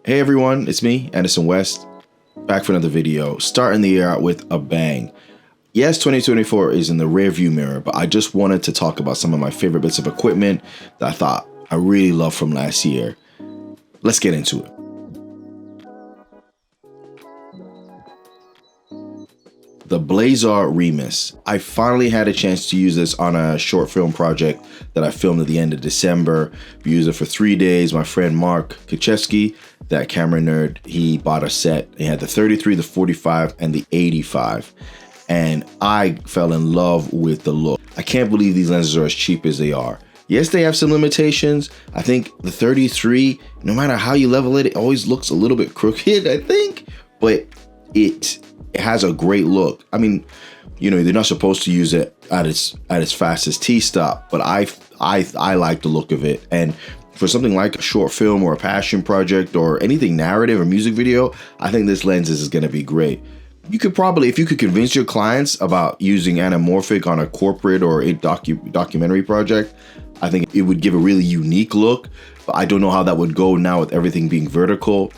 Hey everyone, it's me, Anderson West, back for another video, starting the year out with a bang. Yes, 2024 is in the rear view mirror, but I just wanted to talk about some of my favorite bits of equipment that I thought I really loved from last year. Let's get into it. The Blazar Remus. I finally had a chance to use this on a short film project that I filmed at the end of December. We used it for 3 days. My friend Mark Kaczewski, that camera nerd, he bought a set. He had the 33, the 45, and the 85. And I fell in love with the look. I can't believe these lenses are as cheap as they are. Yes, they have some limitations. I think the 33, no matter how you level it, it always looks a little bit crooked, I think. But it has a great look. I mean, you know, they're not supposed to use it at its fastest T-stop, but I like the look of it. And for something like a short film or a passion project or anything narrative or music video, I think this lens is going to be great. You could probably, if you could convince your clients about using Anamorphic on a corporate or a documentary project, I think it would give a really unique look. But I don't know how that would go now with everything being vertical.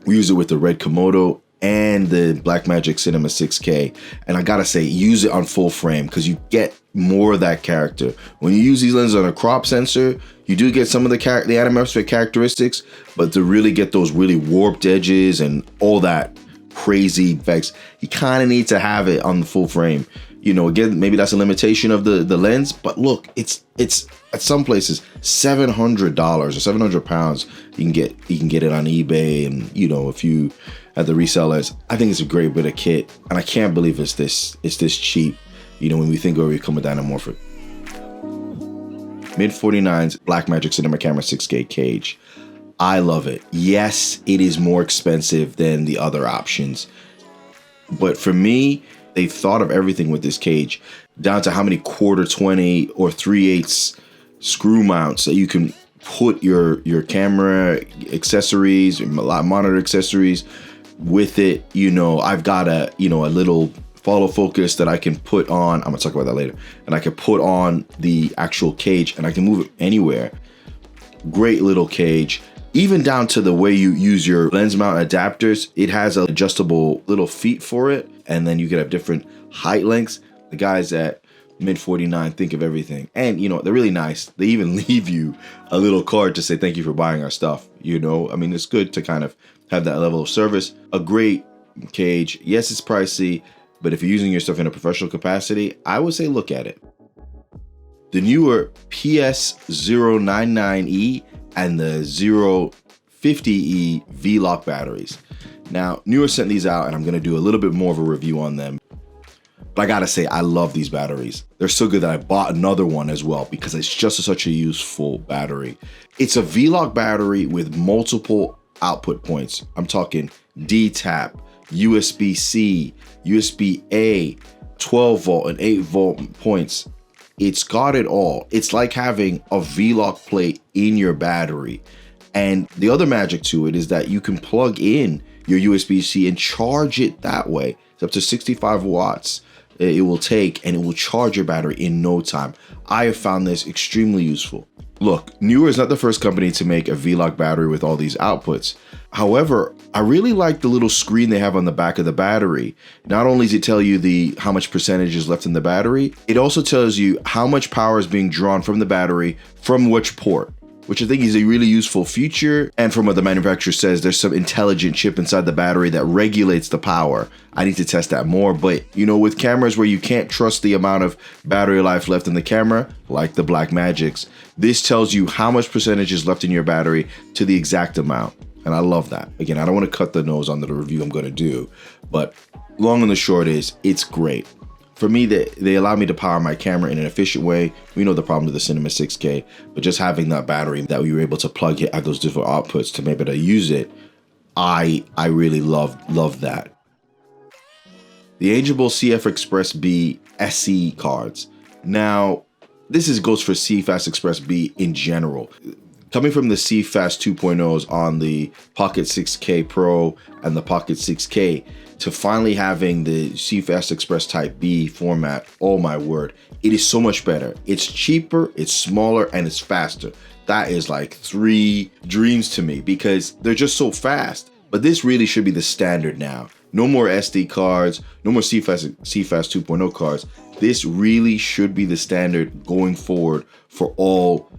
We use it with the red Komodo and the Blackmagic Cinema 6K. And I gotta say, use it on full frame because you get more of that character. When you use these lenses on a crop sensor, you do get some of the anamorphic characteristics, but to really get those really warped edges and all that crazy effects, you kind of need to have it on the full frame. You know, again, maybe that's a limitation of the lens, but look, it's at some places $700 or 700 pounds. You can get it on eBay, and you know, if you at the resellers, I think it's a great bit of kit, and I can't believe it's this cheap. You know, when we think where we come with Anamorphic. Mid-49's Blackmagic Cinema Camera 6K cage. I love it. Yes, it is more expensive than the other options, but for me, they've thought of everything with this cage, down to how many 1/4-20 or 3/8 screw mounts that you can put your camera accessories, monitor accessories with it. You know, I've got a little follow focus that I can put on. I'm gonna talk about that later. And I can put on the actual cage and I can move it anywhere. Great little cage. Even down to the way you use your lens mount adapters, it has an adjustable little feet for it. And then you can have different height lengths. The guys at Mid-49 think of everything. And, you know, they're really nice. They even leave you a little card to say thank you for buying our stuff. You know, I mean, it's good to kind of have that level of service. A great cage. Yes, it's pricey, but if you're using your stuff in a professional capacity, I would say look at it. The Neweer PSO050E and the 050E V-Lock batteries. Now, Neweer sent these out, and I'm going to do a little bit more of a review on them. But I got to say, I love these batteries. They're so good that I bought another one as well because it's just such a useful battery. It's a V-Lock battery with multiple output points. I'm talking D-tap, USB-C, USB-A, 12 volt and 8 volt points. It's got it all. It's like having a V-Lock plate in your battery. And the other magic to it is that you can plug in your USB-C and charge it that way. It's up to 65 watts it will take, and it will charge your battery in no time. I have found this extremely useful. Look, Neweer is not the first company to make a V-Lock battery with all these outputs. However, I really like the little screen they have on the back of the battery. Not only does it tell you how much percentage is left in the battery, it also tells you how much power is being drawn from the battery from which port, which I think is a really useful feature. And from what the manufacturer says, there's some intelligent chip inside the battery that regulates the power. I need to test that more, but you know, with cameras where you can't trust the amount of battery life left in the camera, like the Blackmagics, this tells you how much percentage is left in your battery to the exact amount. And I love that. Again, I don't want to cut the nose on the review I'm going to do, but long and the short is, it's great. For me, they allow me to power my camera in an efficient way. We know the problem with the Cinema 6K, but just having that battery that we were able to plug it at those different outputs to be able to use it, I really love that. The Angelable CF Express B SE cards. Now, this goes for CFast Express B in general. Coming from the CFast 2.0s on the Pocket 6K Pro and the Pocket 6K to finally having the CFast Express Type B format, oh my word, it is so much better. It's cheaper, it's smaller, and it's faster. that is like 3 dreams to me because they're just so fast. But this really should be the standard now. No more SD cards, no more CFast 2.0 cards. This really should be the standard going forward for all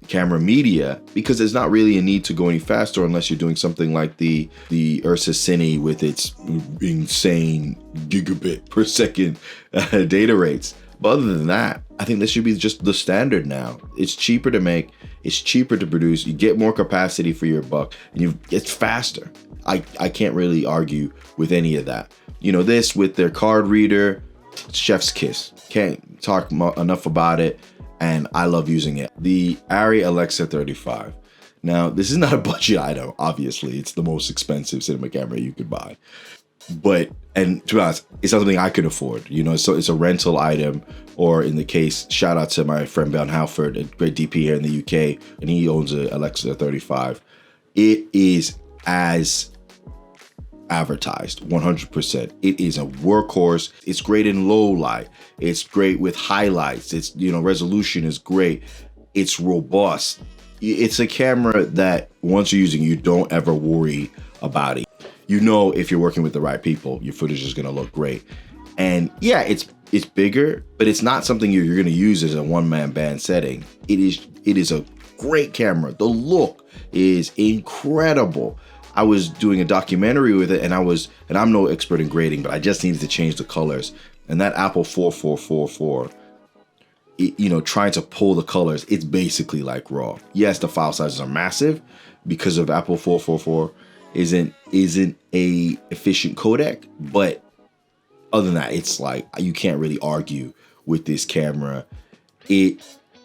camera media, because there's not really a need to go any faster unless you're doing something like the Ursa Cine with its insane gigabit per second data rates. But other than that, I think this should be just the standard now. It's cheaper to make, it's cheaper to produce, you get more capacity for your buck, and it's faster. I can't really argue with any of that. You know, this with their card reader, chef's kiss. Can't talk enough about it, and I love using it. The Arri Alexa 35. Now, this is not a budget item, obviously. It's the most expensive cinema camera you could buy. But, and to be honest, it's not something I could afford. You know, so it's a rental item, or in the case, shout out to my friend Ben Halford, a great DP here in the UK, and he owns a Alexa 35. It is as advertised, 100%. It is a workhorse. It's great in low light. It's great with highlights. It's, you know, resolution is great. It's robust. It's a camera that once you're using, you don't ever worry about it. You know, if you're working with the right people, your footage is going to look great. And yeah, it's bigger, but it's not something you're going to use as a one-man band setting. It is a great camera. The look is incredible. I was doing a documentary with it, and I'm no expert in grading, but I just needed to change the colors. And that Apple 4444, you know, trying to pull the colors, it's basically like RAW. Yes, the file sizes are massive because of Apple 444 isn't a efficient codec, but other than that, it's like you can't really argue with this camera.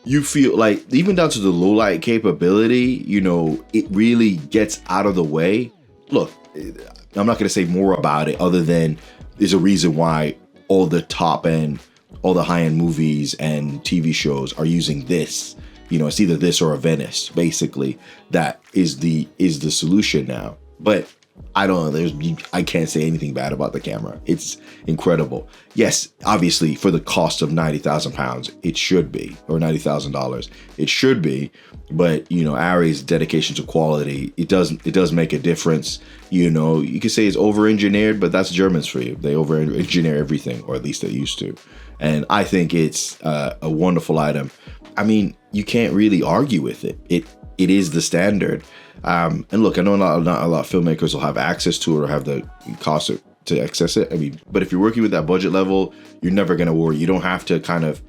You feel like even down to the low light capability, you know, it really gets out of the way. Look, I'm not going to say more about it other than there's a reason why all the top end, all the high end movies and TV shows are using this. You know, it's either this or a Venice, basically. That is the solution now. But I don't know, I can't say anything bad about the camera. It's incredible. Yes, obviously for the cost of 90,000 pounds, it should be, or $90,000, it should be. But, you know, Arri's dedication to quality, it does make a difference. You know, you could say it's over-engineered, but that's Germans for you. They over-engineer everything, or at least they used to. And I think it's a wonderful item. I mean, you can't really argue with it. It is the standard. And look, I know not a lot of filmmakers will have access to it or have the cost to access it. I mean, but if you're working with that budget level, you're never going to worry. You don't have to kind of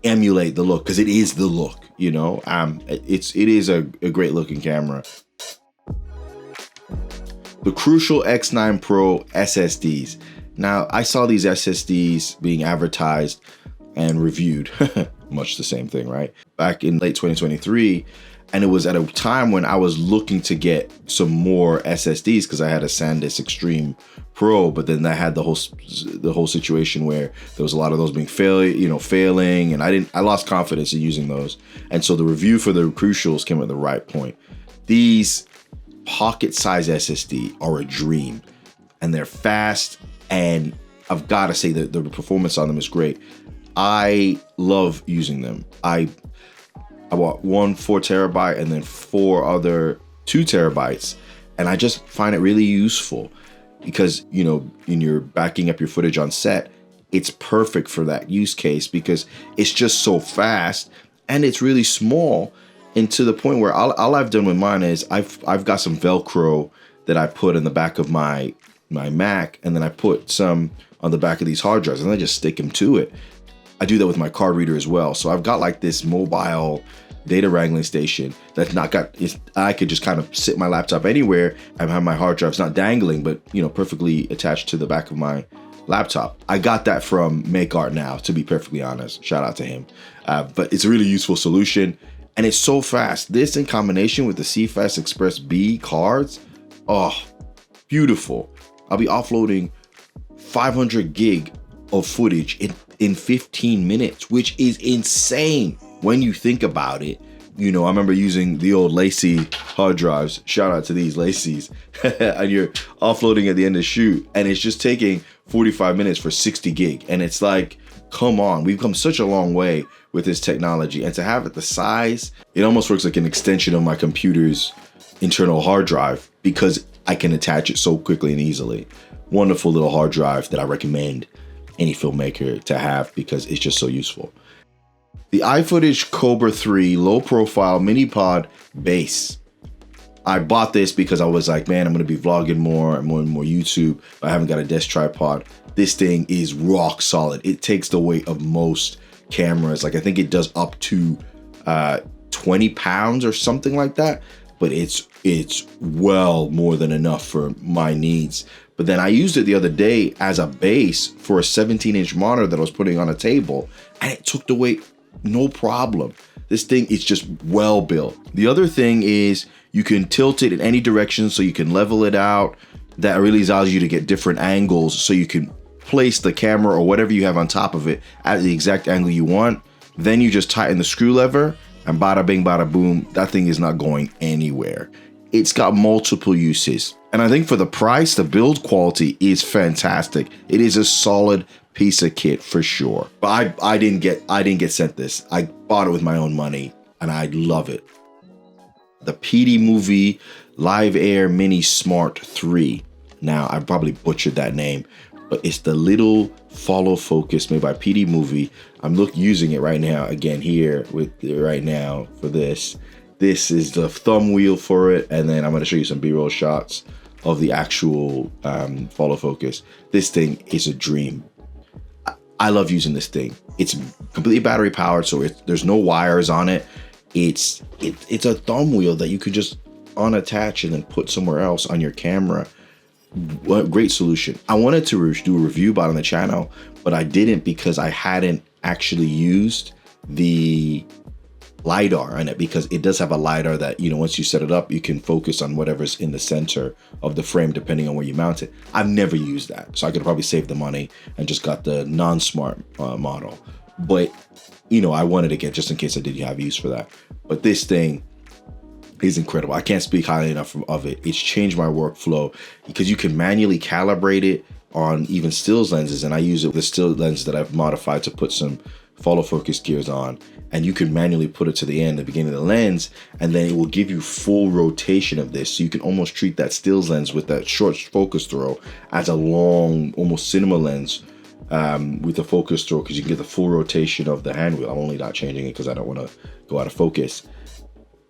emulate the look, because it is the look, you know. It is a great looking camera. The Crucial X9 Pro SSDs. Now, I saw these SSDs being advertised and reviewed, much the same thing, right? Back in late 2023. And it was at a time when I was looking to get some more SSDs because I had a SanDisk Extreme Pro, but then I had the whole situation where there was a lot of those being failing, and I lost confidence in using those. And so the review for the Crucials came at the right point. These pocket size SSD are a dream, and they're fast, and I've got to say that the performance on them is great. I love using them. I bought one 4 terabyte and then 4 other 2 terabytes. And I just find it really useful because, you know, when you're backing up your footage on set, it's perfect for that use case because it's just so fast and it's really small. And to the point where all I've done with mine is I've got some Velcro that I put in the back of my Mac, and then I put some on the back of these hard drives and I just stick them to it. I do that with my card reader as well. So I've got like this mobile data wrangling station that's I could just kind of sit my laptop anywhere and have my hard drives not dangling, but, you know, perfectly attached to the back of my laptop. I got that from Make Art Now, to be perfectly honest. Shout out to him. But it's a really useful solution and it's so fast. This in combination with the CFast Express B cards, oh, beautiful. I'll be offloading 500 gig of footage in 15 minutes, which is insane when you think about it. You know, I remember using the old Lacy hard drives. Shout out to these Lacy's. And you're offloading at the end of the shoot, and it's just taking 45 minutes for 60 gig. And it's like come on, we've come such a long way with this technology. And to have it the size, it almost works like an extension of my computer's internal hard drive because I can attach it so quickly and easily. Wonderful little hard drive that I recommend any filmmaker to have because it's just so useful. The iFootage Cobra 3 low profile Minipod base. I bought this because I was like, man, I'm going to be vlogging more and more YouTube, but I haven't got a desk tripod. This thing is rock solid. It takes the weight of most cameras. Like I think it does up to 20 pounds or something like that, but it's well more than enough for my needs. But then I used it the other day as a base for a 17-inch monitor that I was putting on a table, and it took the weight no problem. This thing is just well built. The other thing is you can tilt it in any direction so you can level it out. That really allows you to get different angles so you can place the camera or whatever you have on top of it at the exact angle you want. Then you just tighten the screw lever and bada bing, bada boom, that thing is not going anywhere. It's got multiple uses. And I think for the price, the build quality is fantastic. It is a solid piece of kit for sure. But I didn't get sent this. I bought it with my own money and I love it. The PD Movie Live Air Mini Smart 3. Now, I probably butchered that name, but it's the little follow focus made by PD Movie. I'm using it right now, again here right now for this. This is the thumb wheel for it, and then I'm going to show you some B-roll shots of the actual follow focus. This thing is a dream. I love using this thing. It's completely battery powered, so there's no wires on it. It's a thumb wheel that you could just unattach and then put somewhere else on your camera. What a great solution. I wanted to do a review about it on the channel, but I didn't because I hadn't actually used the LiDAR on it, because it does have a LiDAR that, you know, once you set it up, you can focus on whatever's in the center of the frame depending on where you mount it. I've never used that, so I could probably save the money and just got the non-smart model. But, you know, I wanted to get just in case I did have use for that. But this thing is incredible. I can't speak highly enough of it. It's changed my workflow because you can manually calibrate it on even stills lenses, and I use it with the still lens that I've modified to put some follow focus gears on, and you can manually put it to the end, the beginning of the lens, and then it will give you full rotation of this. So you can almost treat that stills lens with that short focus throw as a long, almost cinema lens with the focus throw, because you can get the full rotation of the hand wheel. I'm only not changing it because I don't want to go out of focus.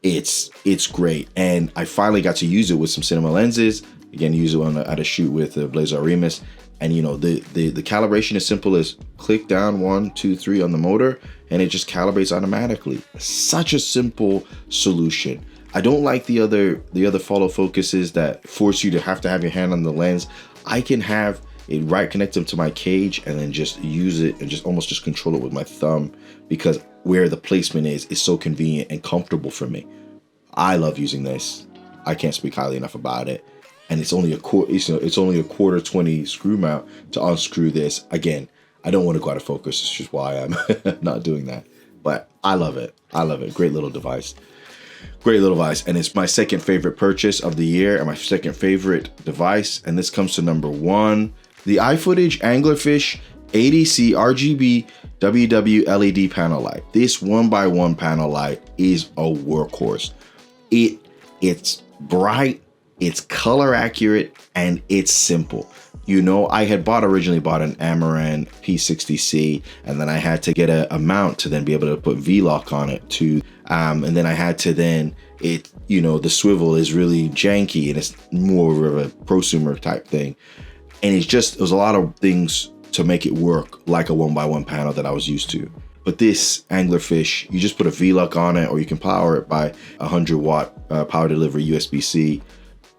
It's great, and I finally got to use it with some cinema lenses. Again, use it at a shoot with the Blazar Remus, and you know the calibration is simple as click down 1, 2, 3 on the motor, and it just calibrates automatically. Such a simple solution. I don't like the other follow focuses that force you to have your hand on the lens. I can have it connect them to my cage and then just use it and just almost just control it with my thumb, because where the placement is so convenient and comfortable for me. I love using this. I can't speak highly enough about it. And it's only a quarter 20 screw mount to unscrew this. Again, I don't want to go out of focus. It's just why I'm not doing that. But I love it. I love it. Great little device. Great little device. And it's my second favorite purchase of the year and my second favorite device. And this comes to number 1, the iFootage Anglerfish ADC RGBWW LED panel light. This 1x1 panel light is a workhorse. It's bright, it's color accurate, and it's simple. You know, I had originally bought an Amaran P60C, and then I had to get a mount to then be able to put V-lock on it too. And then I had to the swivel is really janky and it's more of a prosumer type thing. And it was a lot of things to make it work like a 1x1 panel that I was used to. But this Anglerfish, you just put a V-lock on it, or you can power it by 100-watt power delivery USB-C.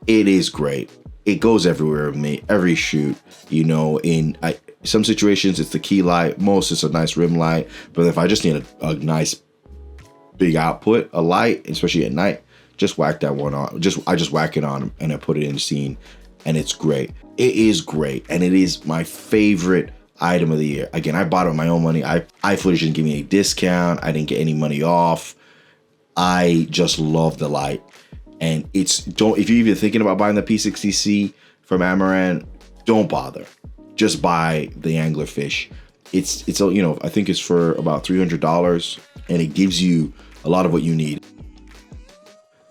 It is great. It goes everywhere with me, every shoot. You know, in some situations it's the key light, most it's a nice rim light. But if I just need a nice big output, a light, especially at night, just whack that one on. I just whack it on and I put it in the scene, and it's great. It is great, and it is my favorite item of the year. Again, I bought it with my own money. iFootage didn't give me a discount. I didn't get any money off. I just love the light. And if you're even thinking about buying the P60C from Amaran, don't bother. Just buy the Anglerfish. It's you know, I think it's for about $300, and it gives you a lot of what you need.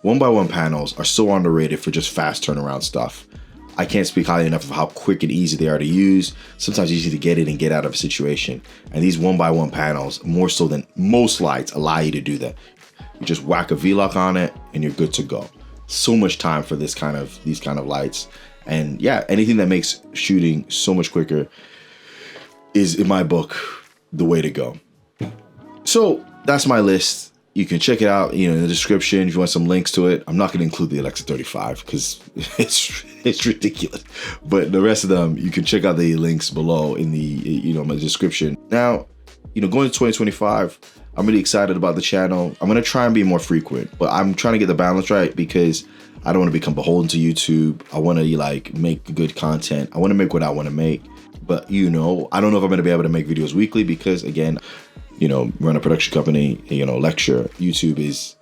1x1 panels are so underrated for just fast turnaround stuff. I can't speak highly enough of how quick and easy they are to use. Sometimes easy to get in and get out of a situation. And these 1x1 panels, more so than most lights, allow you to do that. You just whack a V-Lock on it and you're good to go. So much time for these kind of lights. And yeah, anything that makes shooting so much quicker is, in my book, the way to go. So that's my list. You can check it out, you know, in the description if you want some links to it. I'm not going to include the Alexa 35 because it's ridiculous. But the rest of them, you can check out the links below in the, you know, my description. Now, you know, going to 2025, I'm really excited about the channel. I'm going to try and be more frequent, but I'm trying to get the balance right because I don't want to become beholden to YouTube. I want to like make good content. I want to make what I want to make. But, you know, I don't know if I'm going to be able to make videos weekly because, again, you know, run a production company, you know, lecture. YouTube is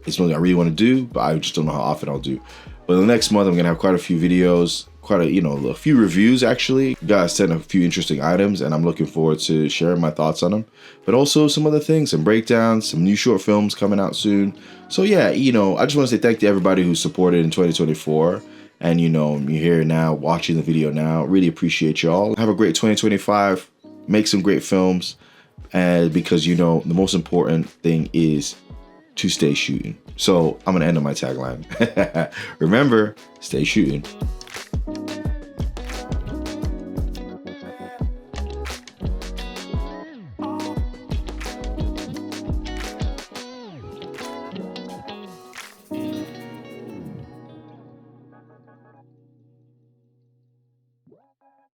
something I really want to do, but I just don't know how often I'll do. But in the next month, I'm going to have quite a few videos, a few reviews, actually. You guys sent a few interesting items, and I'm looking forward to sharing my thoughts on them. But also some other things, some breakdowns, some new short films coming out soon. So yeah, you know, I just want to say thank you to everybody who supported in 2024. And, you know, you're here now, watching the video now. Really appreciate y'all. Have a great 2025. Make some great films. And because, you know, the most important thing is to stay shooting. So I'm going to end on my tagline. Remember, stay shooting.